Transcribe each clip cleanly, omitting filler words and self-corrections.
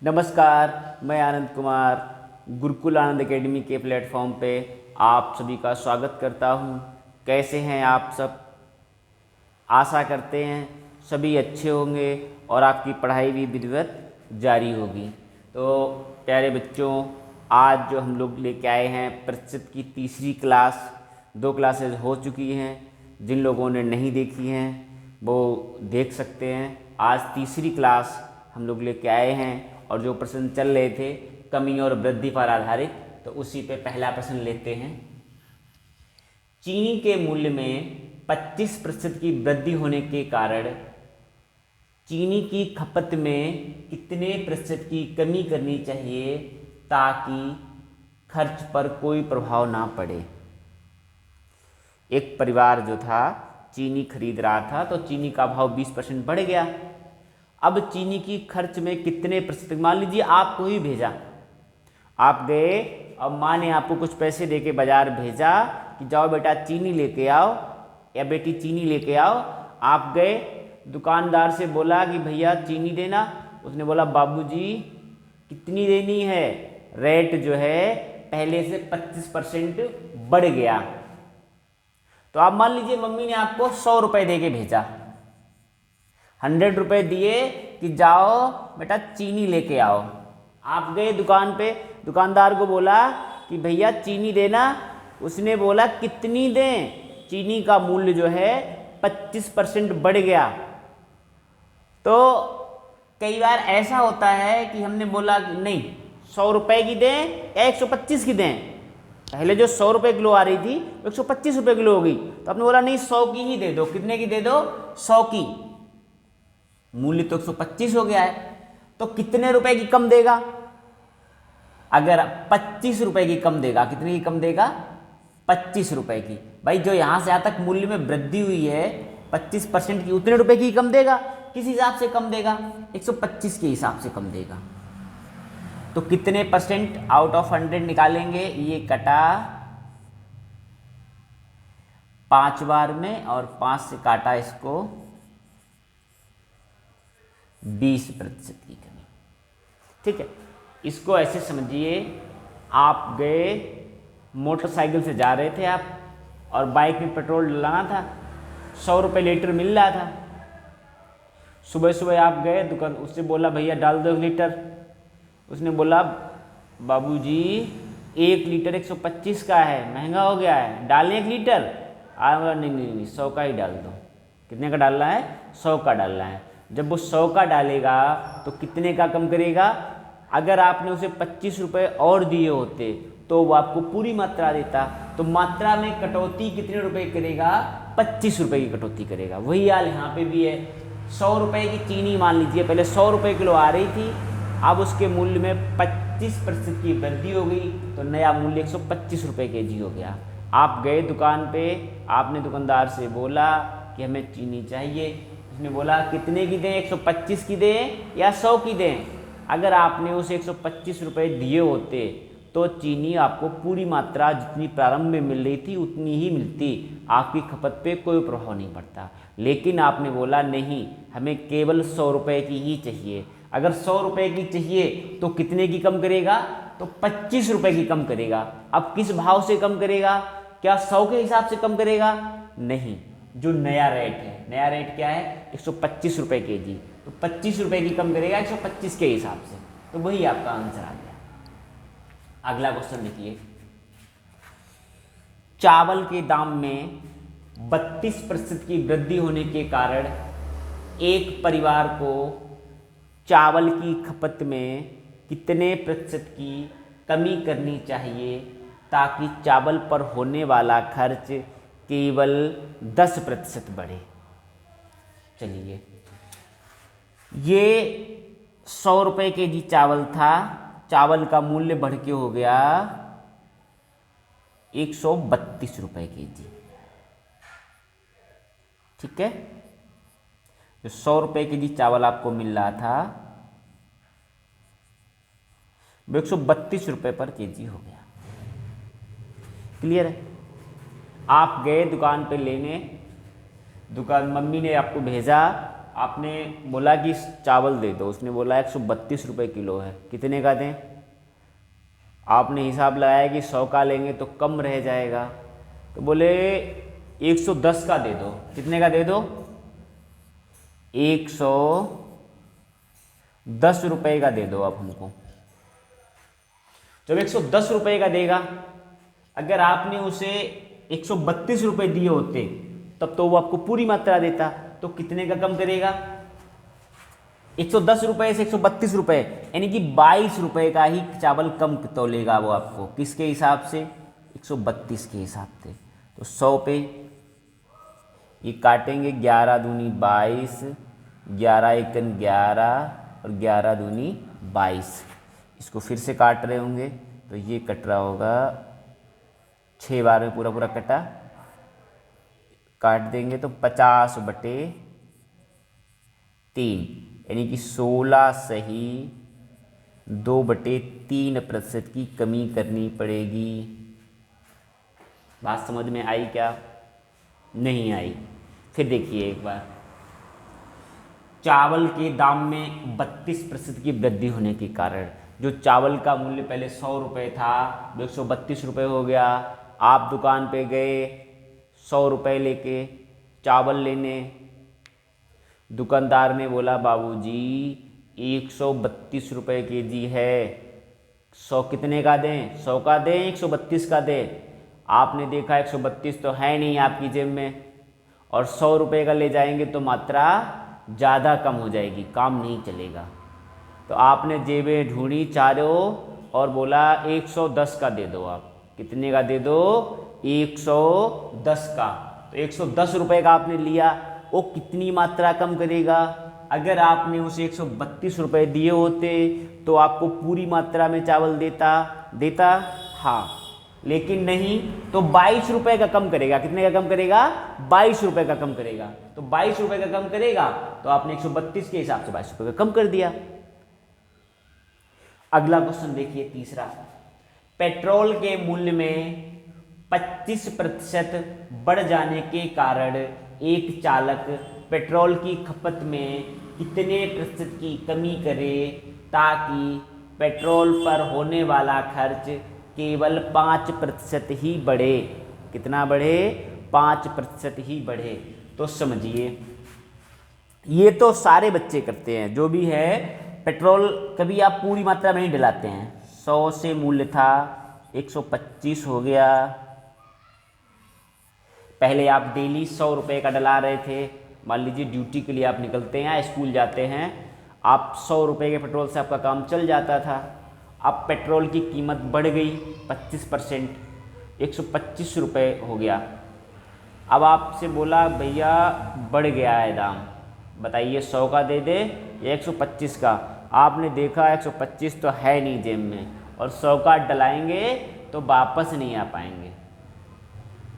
नमस्कार, मैं आनंद कुमार गुरुकुल आनंद एकेडमी के प्लेटफॉर्म पे आप सभी का स्वागत करता हूँ। कैसे हैं आप सब? आशा करते हैं सभी अच्छे होंगे और आपकी पढ़ाई भी विधिवत जारी होगी। तो प्यारे बच्चों, आज जो हम लोग लेके आए हैं प्रतिशत की तीसरी क्लास, 2 क्लासेस हो चुकी हैं। जिन लोगों ने नहीं देखी हैं वो देख सकते हैं। आज तीसरी क्लास हम लोग लेके आए हैं और जो प्रश्न चल रहे थे कमी और वृद्धि पर आधारित, तो उसी पे पहला प्रश्न लेते हैं। चीनी के मूल्य में 25% की वृद्धि होने के कारण चीनी की खपत में कितने प्रतिशत की कमी करनी चाहिए ताकि खर्च पर कोई प्रभाव ना पड़े? एक परिवार जो था चीनी खरीद रहा था तो चीनी का भाव 20% बढ़ गया। अब चीनी की खर्च में कितने प्रतिशत, मान लीजिए आपको ही भेजा, आप गए और माँ ने आपको कुछ पैसे देके बाजार भेजा कि जाओ बेटा चीनी लेके आओ या बेटी चीनी लेके आओ। आप गए, दुकानदार से बोला कि भैया चीनी देना। उसने बोला बाबूजी कितनी देनी है? रेट जो है पहले से 25% बढ़ गया। तो आप मान लीजिए मम्मी ने आपको 100 रुपये दे के भेजा, 100 रुपये दिए कि जाओ बेटा चीनी लेके आओ। आप गए दुकान पे, दुकानदार को बोला कि भैया चीनी देना। उसने बोला कितनी दें? चीनी का मूल्य जो है 25% बढ़ गया। तो कई बार ऐसा होता है कि हमने बोला कि नहीं 100 रुपये की दें या 125 की दें। पहले जो 100 रुपये किलो आ रही थी 125 रुपये किलो हो गई, तो आपने बोला नहीं 100 की ही दे दो। कितने की दे दो? 100 की। मूल्य तो 125 हो गया है, तो कितने रुपए की कम देगा? अगर 25 रुपए की कम देगा, कितने की कम देगा? 25 रुपए की। भाई जो यहां से यहां तक मूल्य में वृद्धि हुई है 25% की, उतने रुपए की कम देगा। किस हिसाब से कम देगा? 125 के हिसाब से कम देगा। तो कितने परसेंट आउट ऑफ 100 निकालेंगे? ये कटा 5 बार में और 5 से काटा इसको 20% की कमी। ठीक है, इसको ऐसे समझिए, आप गए मोटरसाइकिल से जा रहे थे आप और बाइक में पेट्रोल डलाना था, 100 रुपये लीटर मिल रहा था। सुबह सुबह आप गए दुकान, उससे बोला भैया डाल दो 1 लीटर। उसने बोला बाबूजी 1 लीटर 125 का है, महंगा हो गया है, डालें 1 लीटर? आ बोला नहीं नहीं नहीं 100 का ही डाल दो। कितने का डालना है? 100 का डालना है। जब वो 100 का डालेगा तो कितने का कम करेगा? अगर आपने उसे 25 रुपये और दिए होते तो वो आपको पूरी मात्रा देता। तो मात्रा में कटौती कितने रुपए करेगा? 25 रुपये की कटौती करेगा। वही हाल यहाँ पे भी है। 100 रुपये की चीनी मान लीजिए पहले 100 रुपये किलो आ रही थी, अब उसके मूल्य में 25% की वृद्धि हो गई तो नया मूल्य 125 रुपये kg हो गया। आप गए दुकान पे, आपने दुकानदार से बोला कि हमें चीनी चाहिए। उसने बोला कितने की दें? 125 की दें या 100 की दें? अगर आपने उसे 125 रुपये दिए होते तो चीनी आपको पूरी मात्रा जितनी प्रारंभ में मिल रही थी उतनी ही मिलती, आपकी खपत पे कोई प्रभाव नहीं पड़ता। लेकिन आपने बोला नहीं, हमें केवल 100 रुपये की ही चाहिए। अगर 100 रुपये की चाहिए तो कितने की कम करेगा? तो 25 रुपये की कम करेगा। अब किस भाव से कम करेगा? क्या 100 के हिसाब से कम करेगा? नहीं, जो नया रेट है, नया रेट क्या है? 125 रुपये kg, तो 25 रुपये की कम करेगा 125 के हिसाब से। तो वही आपका आंसर आ गया। अगला क्वेश्चन देखिए, चावल के दाम में 32% की वृद्धि होने के कारण एक परिवार को चावल की खपत में कितने प्रतिशत की कमी करनी चाहिए ताकि चावल पर होने वाला खर्च केवल 10% बढ़े? चलिए, ये 100 रुपये kg चावल था, चावल का मूल्य बढ़ के हो गया 132 रुपये kg। ठीक है, जो 100 रुपये kg चावल आपको मिल रहा था वो 132 रुपये पर kg हो गया। क्लियर है? आप गए दुकान पे लेने, दुकान मम्मी ने आपको भेजा आपने बोला कि चावल दे दो, उसने बोला 132 रुपये किलो है, कितने का दें? आपने हिसाब लगाया कि 100 का लेंगे तो कम रह जाएगा, तो बोले 110 का दे दो। कितने का दे दो? 110 रुपये का दे दो आप हमको। जब 110 रुपये का देगा, अगर आपने उसे 132 रुपये दिए होते तब तो वो आपको पूरी मात्रा देता, तो कितने का कम करेगा? 110 रुपये से 132 रुपये, यानी कि 22 रुपये का ही चावल कम तोलेगा वो आपको। किसके हिसाब से? 132 के हिसाब से। तो 100 पे ये काटेंगे, 11 दूनी 22, 11 एकन 11 और 11 दूनी 22। इसको फिर से काट रहे होंगे तो ये कट रहा होगा 6 बार में पूरा पूरा कटा, काट देंगे तो 50/3, यानी कि 16 सही 2/3% की कमी करनी पड़ेगी। बात समझ में आई क्या? नहीं आई? फिर देखिए एक बार, चावल के दाम में 32% की वृद्धि होने के कारण जो चावल का मूल्य पहले 100 रुपये था वो 132 रुपये हो गया। आप दुकान पे गए 100 रुपये लेके चावल लेने, दुकानदार ने बोला बाबूजी 132 रुपये केजी है, 100 कितने का दें? 100 का दें, 132 का दें? आपने देखा 132 तो है नहीं आपकी जेब में, और 100 रुपये का ले जाएंगे तो मात्रा ज़्यादा कम हो जाएगी, काम नहीं चलेगा। तो आपने जेबें ढूंढी चारों और बोला 110 का दे दो आप। कितने का दे दो? 110 का। तो 110 रुपये का आपने लिया, वो कितनी मात्रा कम करेगा? अगर आपने उसे 132 रुपये दिए होते तो आपको पूरी मात्रा में चावल देता हाँ, लेकिन नहीं, तो 22 रुपये का कम करेगा। कितने का कम करेगा? 22 रुपये का कम करेगा। तो 22 रुपये का कम करेगा तो आपने 132 के हिसाब से 22 रुपये का कम कर दिया। अगला क्वेश्चन देखिए, तीसरा। पेट्रोल के मूल्य में 25% बढ़ जाने के कारण एक चालक पेट्रोल की खपत में कितने प्रतिशत की कमी करे ताकि पेट्रोल पर होने वाला खर्च केवल 5% ही बढ़े? कितना बढ़े? 5% ही बढ़े। तो समझिए, ये तो सारे बच्चे करते हैं, जो भी है पेट्रोल कभी आप पूरी मात्रा में नहीं डलाते हैं। 100 से मूल्य था 125 हो गया। पहले आप डेली 100 रुपये का डला रहे थे, मान लीजिए ड्यूटी के लिए आप निकलते हैं या स्कूल जाते हैं, आप 100 रुपये के पेट्रोल से आपका काम चल जाता था। अब पेट्रोल की कीमत बढ़ गई 25%, 125 रुपये हो गया। अब आपसे बोला भैया बढ़ गया है दाम, बताइए 100 का दे दे या 125 का? आपने देखा 125 तो है नहीं जेब में, और 100 का डलाएंगे तो वापस नहीं आ पाएंगे,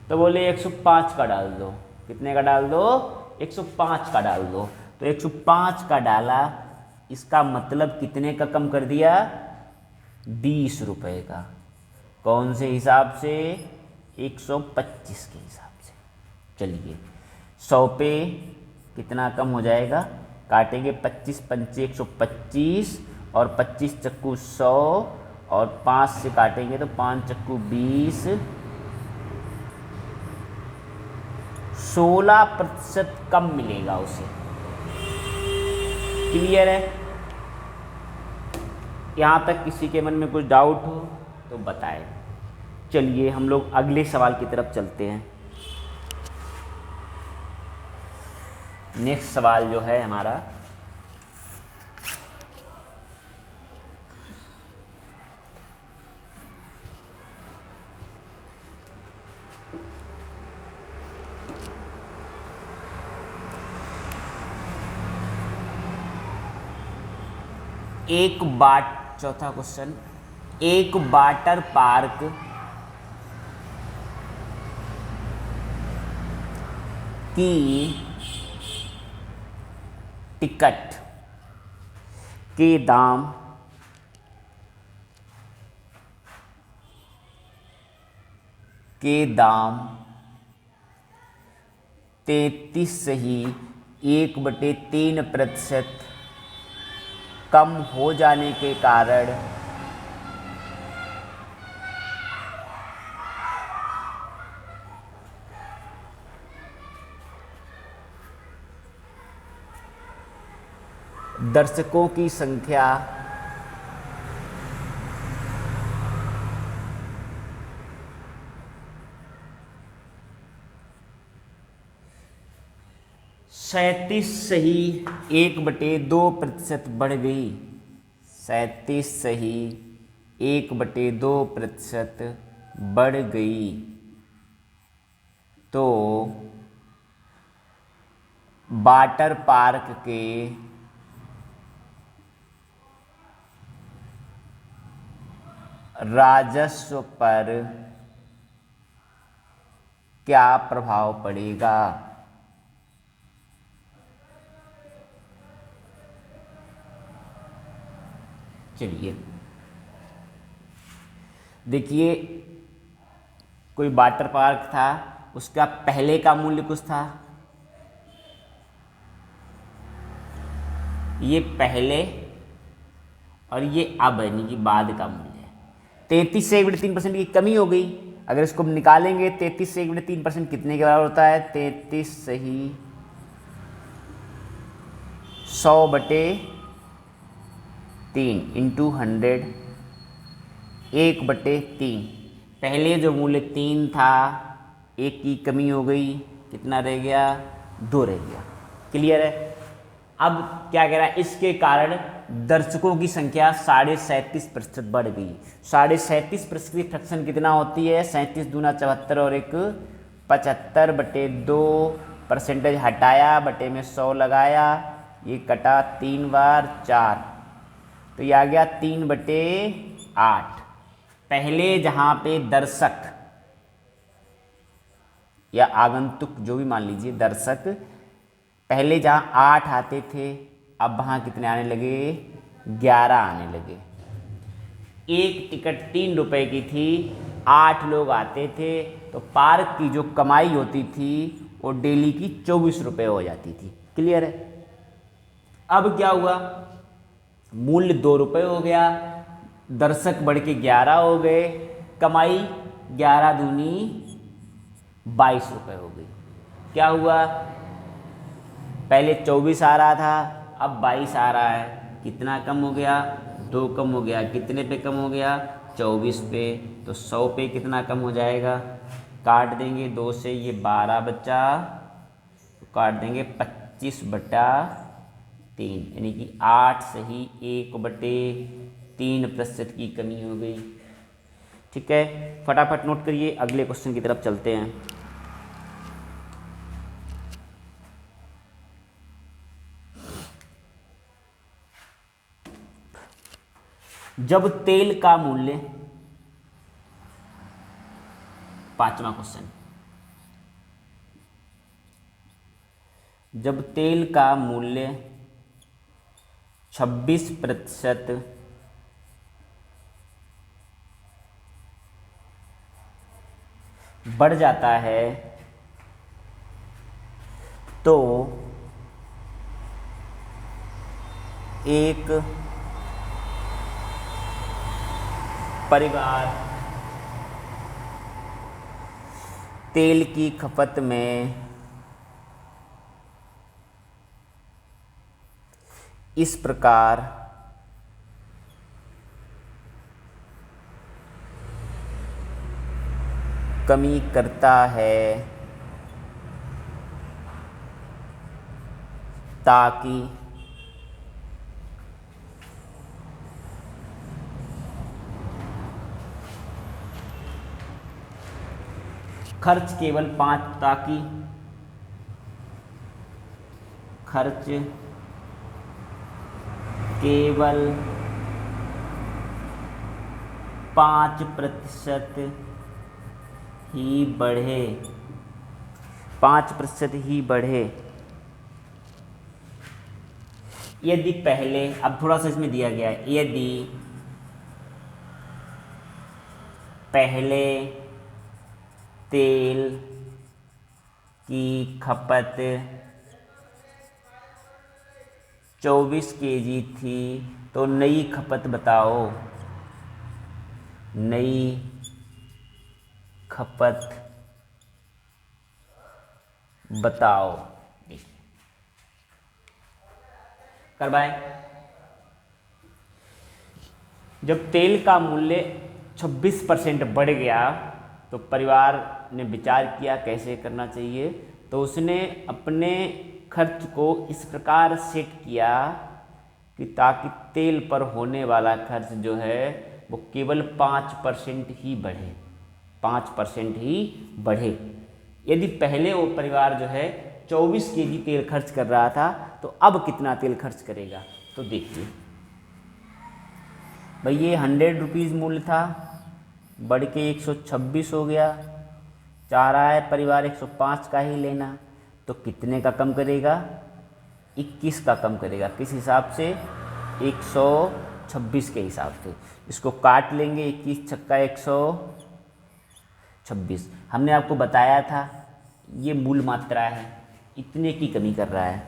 तो बोले 105 का डाल दो। कितने का डाल दो? 105 का डाल दो। तो 105 का डाला, इसका मतलब कितने का कम कर दिया? 20 रुपये का। कौन से हिसाब से? 125 के हिसाब से। चलिए 100 पे कितना कम हो जाएगा? काटेंगे 25 पंचे 125 और 25 चक्कू 100 और 5 से काटेंगे तो 5 चक्कू 20, 16% कम मिलेगा उसे। क्लियर है? यहाँ तक किसी के मन में कुछ डाउट हो तो बताएं। चलिए हम लोग अगले सवाल की तरफ चलते हैं। नेक्स्ट सवाल जो है हमारा, चौथा क्वेश्चन, एक वाटर पार्क की टिकट के दाम 33 से ही 1/3% कम हो जाने के कारण दर्शकों की संख्या 37 सही 1/2% बढ़ गई। 37 सही 1/2% बढ़ गई तो वाटर पार्क के राजस्व पर क्या प्रभाव पड़ेगा? चलिए देखिए, कोई वाटर पार्क था, उसका पहले का मूल्य कुछ था, ये पहले और ये अब यानी कि बाद का मूल्य है। 33 से 1/3% की कमी हो गई। अगर इसको हम निकालेंगे 33 से 1/3% कितने के बराबर होता है? 33 सही 100/3 इंटू 100 1/3। पहले जो मूल्य 3 था, 1 की कमी हो गई, कितना रह गया? 2 रह गया। क्लियर है? अब क्या कह रहा है? इसके कारण दर्शकों की संख्या 37.5% बढ़ गई। 37.5% की फ्रैक्शन कितना होती है? 37 दूना 74 और 1 75/2 परसेंटेज हटाया, बटे में 100 लगाया, ये कटा 3 बार 4, तो ये आ गया 3/8। पहले जहाँ पे दर्शक या आगंतुक जो भी मान लीजिए, दर्शक पहले जहाँ 8 आते थे, अब वहाँ कितने आने लगे? 11 आने लगे। एक टिकट 3 रुपए की थी, 8 लोग आते थे, तो पार्क की जो कमाई होती थी वो डेली की 24 रुपये हो जाती थी। क्लियर है? अब क्या हुआ? मूल्य 2 रुपये हो गया, दर्शक बढ़ के 11 हो गए, कमाई 11 दूनी 22 रुपये हो गई। क्या हुआ? पहले 24 आ रहा था, अब 22 आ रहा है। कितना कम हो गया? 2 कम हो गया। कितने पे कम हो गया? 24 पे। तो 100 पे कितना कम हो जाएगा? काट देंगे 2 से, ये 12 बचा, तो काट देंगे 25/3, यानी कि 8 सही 1/3% की कमी हो गई। ठीक है, फटाफट नोट करिए, अगले क्वेश्चन की तरफ चलते हैं। जब तेल का मूल्य, 5वां क्वेश्चन, जब तेल का मूल्य 26% बढ़ जाता है तो एक परिवार तेल की खपत में इस प्रकार कमी करता है ताकि खर्च केवल 5% ही बढ़े, 5% ही बढ़े। यदि पहले, अब थोड़ा सा इसमें दिया गया है, यदि पहले तेल की खपत 24 केजी थी, तो नई खपत बताओ, नई खपत बताओ। करवाएं। जब तेल का मूल्य 26% बढ़ गया तो परिवार ने विचार किया कैसे करना चाहिए, तो उसने अपने खर्च को इस प्रकार सेट किया कि ताकि तेल पर होने वाला खर्च जो है वो केवल 5% ही बढ़े, 5% ही बढ़े। यदि पहले वो परिवार जो है 24 केजी तेल खर्च कर रहा था, तो अब कितना तेल खर्च करेगा, तो देखिए भाई ये 100 रुपीज़ मूल्य था, बढ़ के 126 हो गया, चाह रहा है परिवार 105 का ही लेना, तो कितने का कम करेगा, 21 का कम करेगा। किस हिसाब से, 126 के हिसाब से। इसको काट लेंगे, 21 छक्का 126। हमने आपको बताया था ये मूल मात्रा है, इतने की कमी कर रहा है।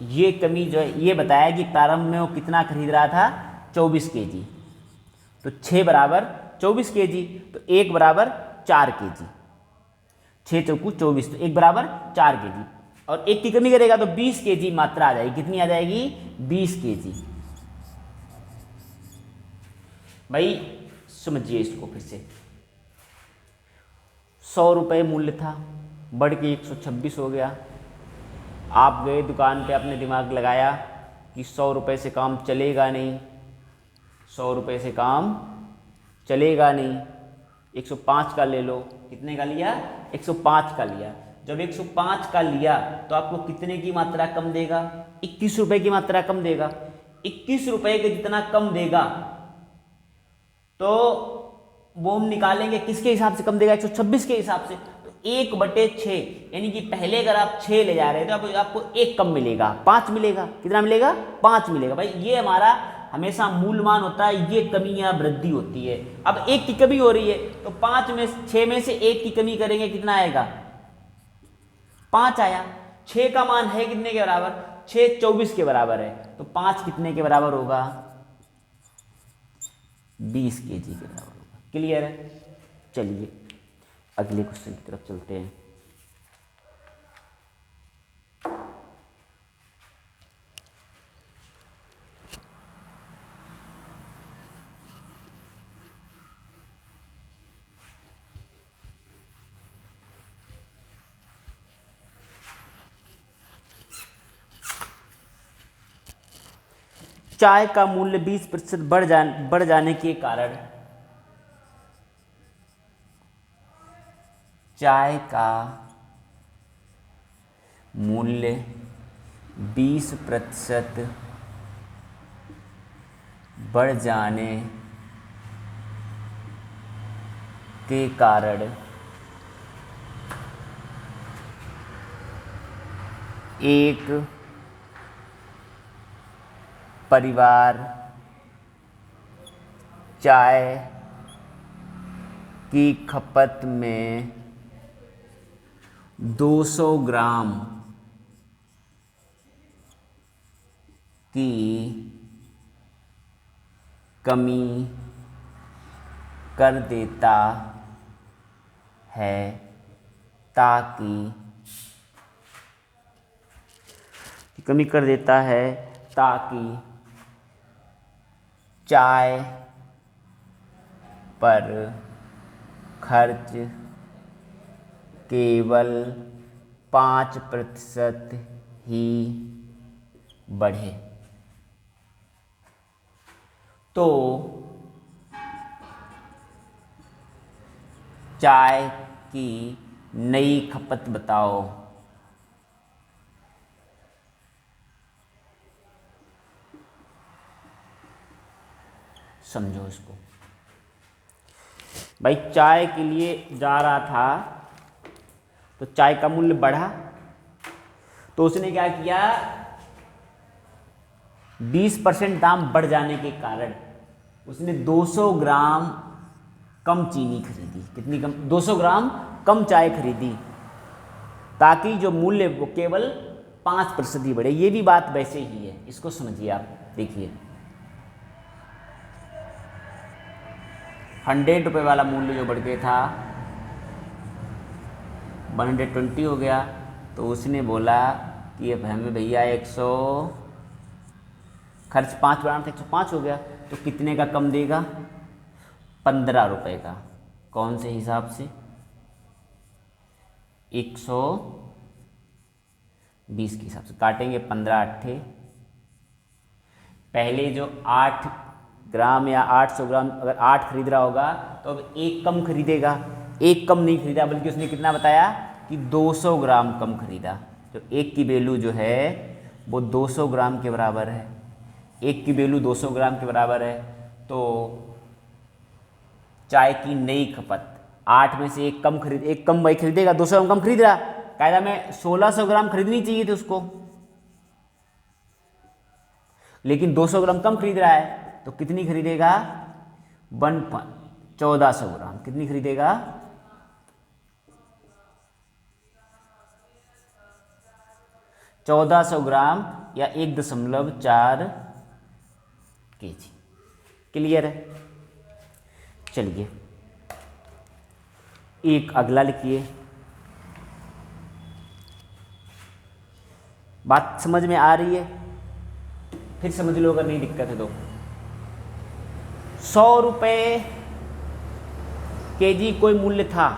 ये कमी जो है ये बताया कि प्रारंभ में वो कितना खरीद रहा था, 24 केजी, तो 6 बराबर 24 केजी, तो 1 बराबर 4 केजी, 6 चौकू 24, तो 1 बराबर 4 केजी, और 1 की कमी करेगा तो 20 केजी मात्रा आ जाएगी। कितनी आ जाएगी, 20 केजी। भाई समझिए इसको फिर से, 100 रुपये मूल्य था, बढ़ के 126 हो गया। आप गए दुकान पे, अपने दिमाग लगाया कि 100 रुपये से काम चलेगा नहीं, 100 रुपये से काम चलेगा नहीं, 105 का ले लो। कितने का लिया, 105 का लिया। जब 105 का लिया तो आपको कितने की मात्रा कम देगा, 21 रुपये की मात्रा कम देगा। 21 रुपये के जितना कम देगा तो वो हम निकालेंगे किसके हिसाब से कम देगा, 126 के हिसाब से। तो 1/6, यानी कि पहले अगर आप 6 ले जा रहे हैं तो आपको 1 कम मिलेगा, 5 मिलेगा। कितना मिलेगा, 5 मिलेगा। भाई ये हमारा हमेशा मूल मान होता है, ये कमी या वृद्धि होती है। अब 1 की कमी हो रही है तो 6 में से 1 की कमी करेंगे, कितना आएगा, 5 आया। 6 का मान है कितने के बराबर, 6 24 के बराबर है, तो 5 कितने के बराबर होगा, 20 केजी के बराबर होगा। क्लियर है। चलिए अगले क्वेश्चन की तरफ चलते हैं। चाय का मूल्य 20% बढ़ जाने के कारण, चाय का मूल्य 20% बढ़ जाने के कारण एक परिवार चाय की खपत में 200 ग्राम की कमी कर देता है ताकि चाय पर खर्च केवल 5% ही बढ़े। तो चाय की नई खपत बताओ। समझो इसको। भाई चाय के लिए जा रहा था तो चाय का मूल्य बढ़ा, तो उसने क्या किया, 20% दाम बढ़ जाने के कारण उसने 200 ग्राम कम चीनी खरीदी। कितनी कम, 200 ग्राम कम चाय खरीदी, ताकि जो मूल्य वो केवल 5% ही बढ़े। ये भी बात वैसे ही है, इसको समझिए आप। देखिए 100 रुपये वाला मूल्य जो बढ़ गया था 120 हो गया, तो उसने बोला कि अब हमें भैया 100 खर्च 5 बढ़ाना था, 105 हो गया, तो कितने का कम देगा? 15 रुपये का। कौन से हिसाब से? 120 के हिसाब से काटेंगे। 15 अट्ठे, पहले जो 8 ग्राम या 800 ग्राम अगर 8 खरीद रहा होगा तो अब एक कम खरीदेगा। एक कम नहीं खरीदा, बल्कि उसने कितना बताया कि 200 ग्राम कम खरीदा। तो एक की वैल्यू जो है वो 200 ग्राम के बराबर है। एक की वैल्यू 200 ग्राम के बराबर है, तो चाय की नई खपत 8 में से एक कम वही खरीदेगा। 200 ग्राम कम खरीद रहा, कायदा में 1600 ग्राम खरीदनी चाहिए थी उसको, लेकिन 200 ग्राम कम खरीद रहा है, तो कितनी खरीदेगा? 1400 ग्राम। कितनी खरीदेगा? 1400 ग्राम या 1.4 kg। क्लियर है? चलिए एक अगला लिखिए। बात समझ में आ रही है? फिर समझ लो अगर नहीं दिक्कत है तो। 100 रुपये केजी कोई मूल्य था,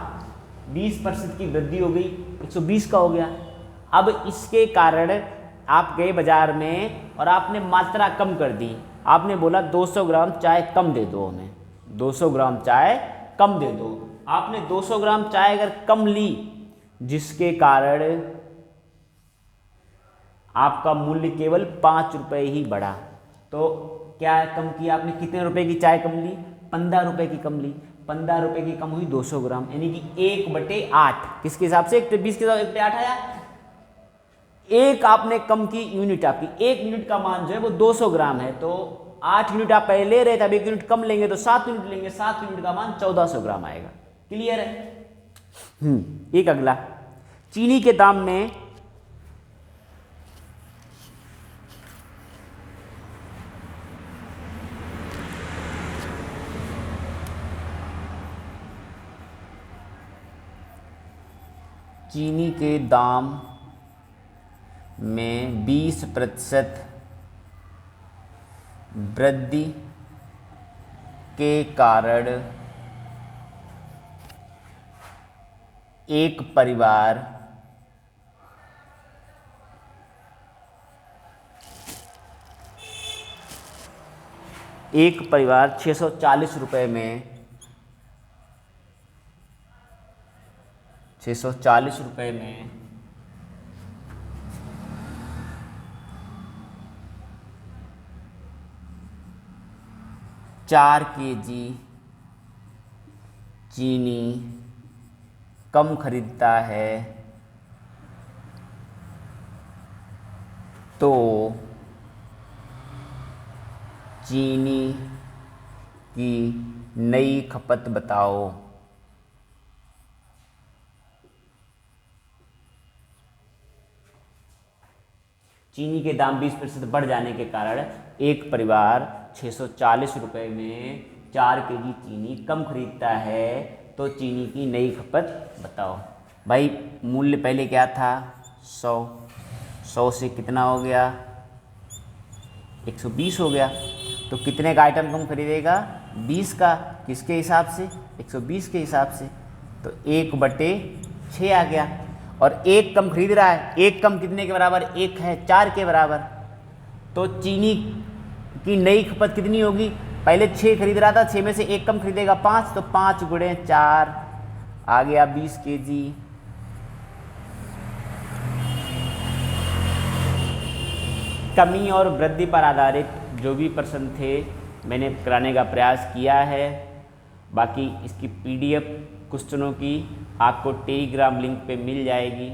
20% की वृद्धि हो गई, 120 का हो गया। अब इसके कारण आप गए बाजार में और आपने मात्रा कम कर दी। आपने बोला 200 ग्राम चाय कम दे दो हमें, 200 ग्राम चाय कम दे दो। आपने 200 ग्राम चाय अगर कम ली, जिसके कारण आपका मूल्य केवल 5 रुपये ही बढ़ा, तो क्या कम किया आपने? कितने रुपए की चाय कम ली? 15 रुपये की कम ली। 15 रुपये की कम हुई 200 ग्राम, यानी कि 1/8। किसके हिसाब से? 1/20 के हिसाब 1/8 आया। एक आपने कम की यूनिट, आपकी 1 यूनिट का मान जो है वो 200 ग्राम है, तो 8 यूनिट आप पहले ले रहे थे, अब 1 यूनिट कम लेंगे तो 7 यूनिट लेंगे, 7 यूनिट का मान 1400 ग्राम आएगा। क्लियर है? एक अगला, चीनी के दाम में चीनी के दाम में 20% वृद्धि के कारण एक परिवार एक परिवार 640 रुपये में 640 रुपये में 4 केजी चीनी कम खरीदता है, तो चीनी की नई खपत बताओ। चीनी के दाम 20% बढ़ जाने के कारण एक परिवार 640 रुपये में 4 केजी चीनी कम खरीदता है, तो चीनी की नई खपत बताओ। भाई मूल्य पहले क्या था? 100 से कितना हो गया? 120 हो गया, तो कितने का आइटम कम खरीदेगा? 20 का। किसके हिसाब से? 120 के हिसाब से। तो 1/6 आ गया, और एक कम खरीद रहा है। एक कम कितने के बराबर? 1 है, 4 के बराबर। तो चीनी की नई खपत कितनी होगी? पहले 6 खरीद रहा था, 6 में से एक कम खरीदेगा 5, तो 5 गुणे 4 आ गया 20 केजी। कमी और वृद्धि पर आधारित जो भी प्रश्न थे मैंने कराने का प्रयास किया है। बाकी इसकी PDF क्वेश्चनों की आपको टेलीग्राम लिंक पे मिल जाएगी,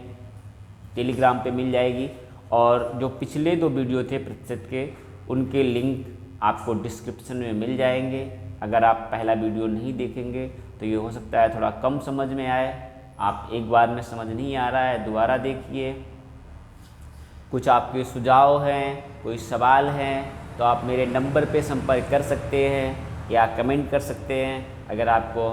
टेलीग्राम पे मिल जाएगी। और जो पिछले 2 वीडियो थे प्रतिशत के, उनके लिंक आपको डिस्क्रिप्शन में मिल जाएंगे। अगर आप पहला वीडियो नहीं देखेंगे तो ये हो सकता है थोड़ा कम समझ में आए। आप एक बार में समझ नहीं आ रहा है, दोबारा देखिए। कुछ आपके सुझाव हैं, कोई सवाल हैं, तो आप मेरे नंबर पे संपर्क कर सकते हैं या कमेंट कर सकते हैं। अगर आपको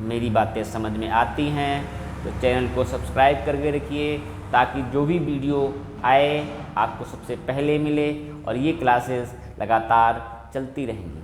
मेरी बातें समझ में आती हैं तो चैनल को सब्सक्राइब करके रखिए, ताकि जो भी वीडियो आए आपको सबसे पहले मिले और ये क्लासेस लगातार चलती रहेंगी।